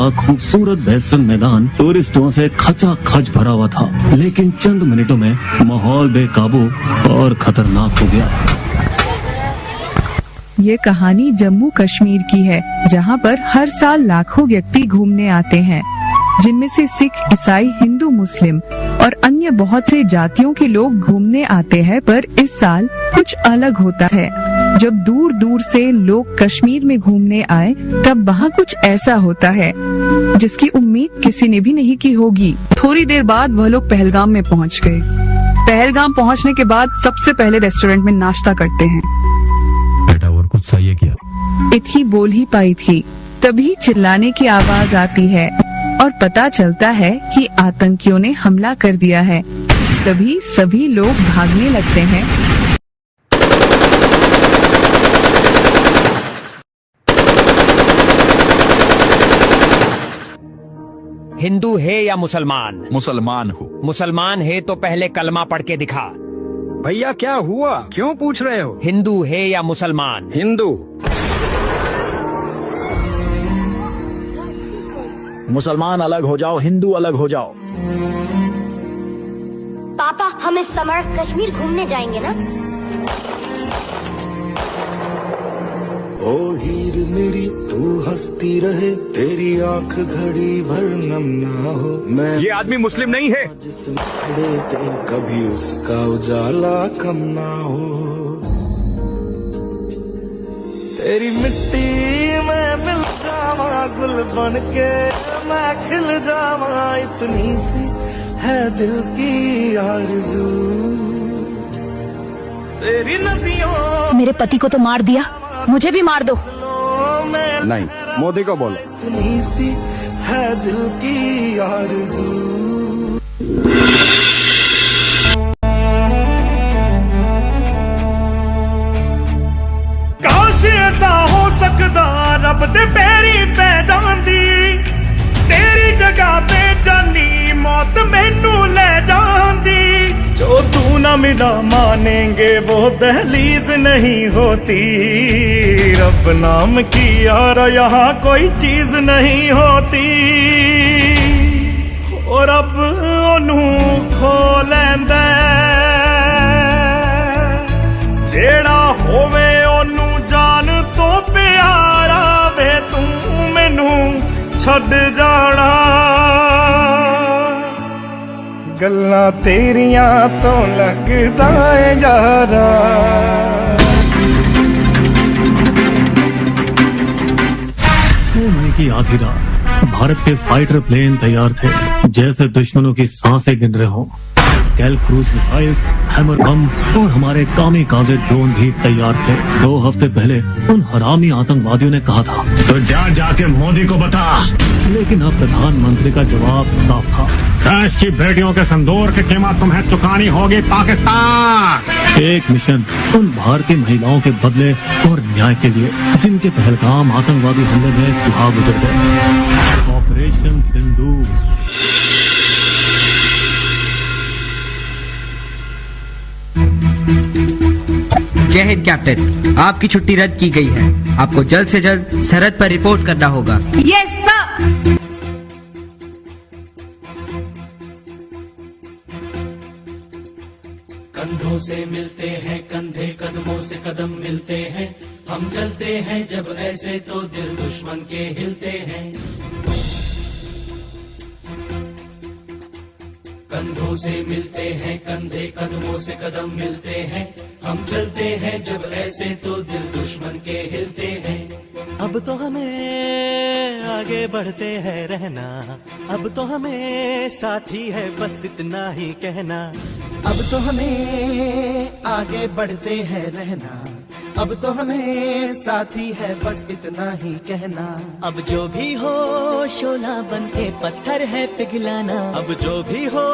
खूबसूरत बेहतरीन मैदान टूरिस्टों से खचाखच भरा हुआ था, लेकिन चंद मिनटों में माहौल बेकाबू और खतरनाक हो गया। ये कहानी जम्मू कश्मीर की है, जहाँ पर हर साल लाखों व्यक्ति घूमने आते हैं, जिनमें से सिख, ईसाई, हिंदू, मुस्लिम और अन्य बहुत से जातियों के लोग घूमने आते हैं। पर इस साल कुछ अलग होता है। जब दूर दूर से लोग कश्मीर में घूमने आए, तब वहाँ कुछ ऐसा होता है जिसकी उम्मीद किसी ने भी नहीं की होगी। थोड़ी देर बाद वह लोग पहलगाम में पहुँच गए। पहलगाम पहुँचने के बाद सबसे पहले रेस्टोरेंट में नाश्ता करते हैं। बेटा और कुछ सही किया। इतनी बोल ही पाई थी, तभी चिल्लाने की आवाज आती है और पता चलता है कि आतंकियों ने हमला कर दिया है। तभी सभी लोग भागने लगते हैं। हिंदू है या मुसलमान? मुसलमान हूँ। मुसलमान है तो पहले कलमा पढ़ के दिखा। भैया क्या हुआ, क्यों पूछ रहे हो? हिंदू है या मुसलमान? हिंदू। मुसलमान अलग हो जाओ, हिंदू अलग हो जाओ। पापा, हम इस समर कश्मीर घूमने जाएंगे ना? ओ हीर मेरी तू हंसती रहे, तेरी आंख घड़ी भर नम ना हो। मैं ये आदमी मुस्लिम नहीं है। जिस खड़े पे कभी उसका उजाला कम ना हो। तेरी मिट्टी में मिल जावा गुल बन के, मैं खिल जावा, इतनी सी है दिल की आरज़ू। तेरी नदियों मेरे पति को तो मार दिया, मुझे भी मार दो। नहीं, मोदी को बोलो। इतनी सी है दिल की आरज़ू। काश ऐसा हो सकदा रब दे पैरी पै जांदी, तेरी जगह पे जानी मौत मैनू ले जांदी। जो तू न मिला मानेंगे वो दहलीज नहीं होती, रब नाम की यार यहाँ कोई चीज नहीं होती। और अब ओनू खो लैंदा जेड़ा होवे ओनू जान तो प्यारा वे, तू मैनू छड़ जाना। गल्लां तेरियां तो लगदा है यारा। मई की आधी रात भारत के फाइटर प्लेन तैयार थे, जैसे दुश्मनों की सांसें गिन रहे हों। स्केल क्रूज मिसाइल, हैमर बम और हमारे कामिकाज़े ड्रोन भी तैयार थे। 2 हफ्ते पहले उन हरामी आतंकवादियों ने कहा था तो जाके मोदी को बता। लेकिन अब प्रधानमंत्री का जवाब साफ था, देश की बेटियों के संदूर की कीमत तुम्हें चुकानी होगी पाकिस्तान। एक मिशन उन भारतीय महिलाओं के बदले और न्याय के लिए, जिनके पहलगाम आतंकवादी हमले में सुहाग गुजर गए। ऑपरेशन सिंदूर। जय हिंद कैप्टन, आपकी छुट्टी रद्द की गई है। आपको जल्द से जल्द सरहद पर रिपोर्ट करना होगा। Yes sir. कंधों से मिलते हैं कंधे, कदमों से कदम मिलते हैं। हम चलते हैं जब ऐसे तो दिल दुश्मन के हिलते हैं। कंधों से मिलते हैं कंधे, कदमों से कदम मिलते हैं। हम चलते हैं जब ऐसे तो दिल दुश्मन के हिलते हैं। अब तो हमें आगे बढ़ते हैं रहना, अब तो हमें साथी है बस इतना ही कहना। अब तो हमें आगे बढ़ते हैं रहना, अब तो हमें साथी है बस इतना ही कहना। अब जो भी हो शोला बन के पत्थर है पिघलाना, अब जो भी हो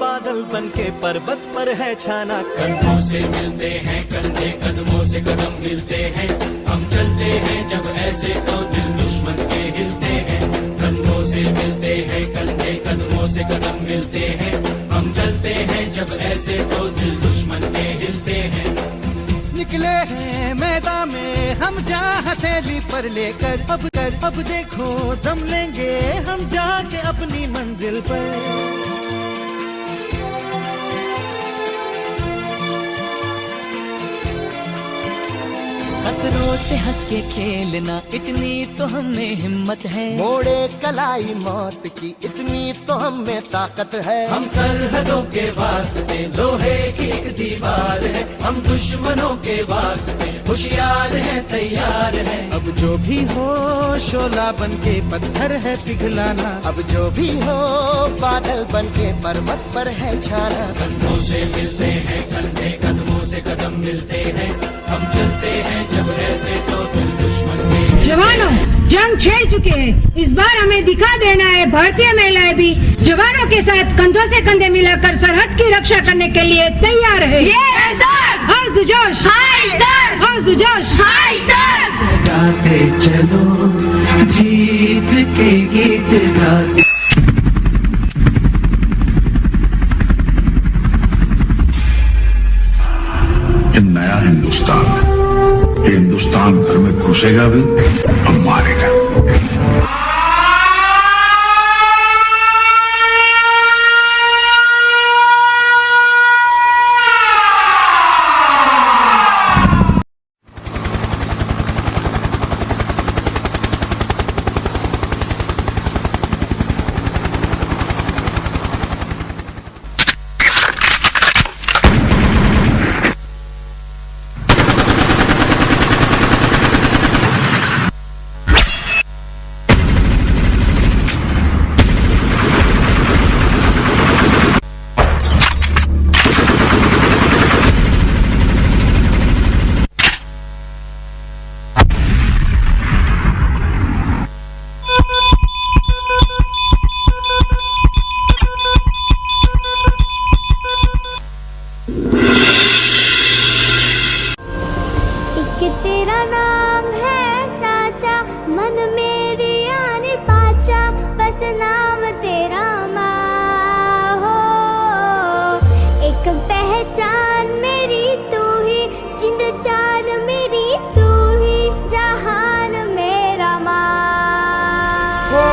बादल बन के पर्वत पर है छाना। कंधों से मिलते हैं कंधे, कदमों से कदम मिलते हैं। हम चलते हैं जब ऐसे तो दिल दुश्मन के हिलते हैं। कंधों से मिलते हैं कंधे, कदमों से कदम मिलते हैं। हम चलते हैं जब ऐसे तो दिल दुश्मन के हिलते हैं। निकले हैं मैदान में हम जा हथेली पर लेकर। अब देखो दम लेंगे हम जाके अपनी मंजिल पर। खतरों से हंस के खेलना इतनी तो हमें हिम्मत है। मोड़े कलाई मौत की इतनी तो हमें ताकत है। हम सरहदों के वास्ते लोहे की एक दीवार है। हम दुश्मनों के वास्ते होशियार हैं तैयार हैं। अब जो भी हो शोला बन के पत्थर है पिघलाना। अब जो भी हो बादल बन के पर्वत पर है छाना। कंधों से मिलते हैं कंधे कदमों से कदम मिलते हैं। हम चलते हैं जब ऐसे तो दिल दुश्मन के। जवानों जंग छेड़ चुके हैं, इस बार हमें दिखा देना है भारतीय महिलाएं भी जवानों के साथ कंधों से कंधे मिलाकर सरहद की रक्षा करने के लिए तैयार है। हौस जोश हौस जोश गाते चलो जीत के गीत गाते। ये नया हिंदुस्तान है। ये हिंदुस्तान घर में घुसेगा भी और मारेगा। तेरा नाम है साचा मन मेरी आने पाचा बस नाम तेरा माँ हो। एक पहचान मेरी तू ही जिंद जान मेरी तू ही जहान मेरा माँ हो।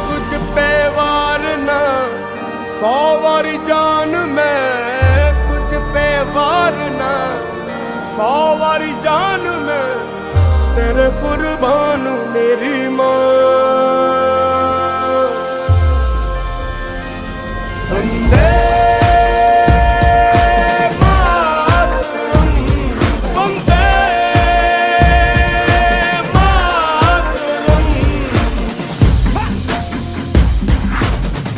तुझ पे वार ना 100 वारी जान में तुझ पे वार ना 100 वारी जान में तेरे कुर्बान मेरी माँ। वंदे मातरम वंदे मातरम।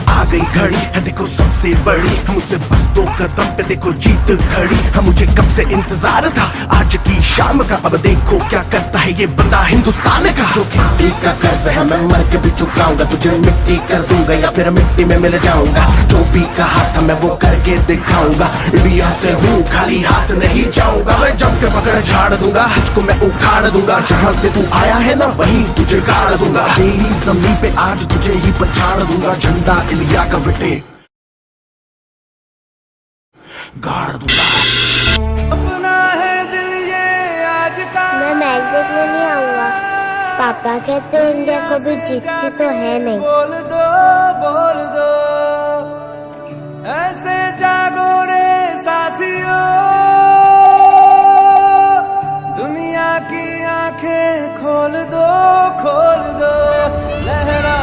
आ गई घड़ी है देखो सबसे बड़ी, मुझसे बस 2 कदम पे देखो जीत खड़ी। हम मुझे कब से इंतजार था आज की शाम का, अब देखो क्या करता है ये बंदा हिंदुस्तान का। जो मिट्टी का कर्ज है मैं मर के भी चुकाऊंगा, तुझे मिट्टी कर दूंगा या फिर मिट्टी में मिल जाऊंगा। जो भी कहा था मैं वो करके दिखाऊंगा, इंडिया से हूँ खाली हाथ नहीं जाऊंगा। मैं जम के पकड़ झाड़ दूंगा, तुझको मैं उखाड़ दूंगा। जहाँ से तू आया है ना वहीं तुझे गाड़ दूंगा। तेरी जमीन पे आज तुझे ही पछाड़ दूंगा। झंडा इंडिया का बेटे गाड़ दूंगा। अपना है दिल ये आज का। मैं मैच देखने नहीं आऊंगा, पापा कहते हैं इंडिया कभी जीतती तो है नहीं। बोल दो ऐसे जागो रे साथियों, दुनिया की आंखें खोल दो लहरा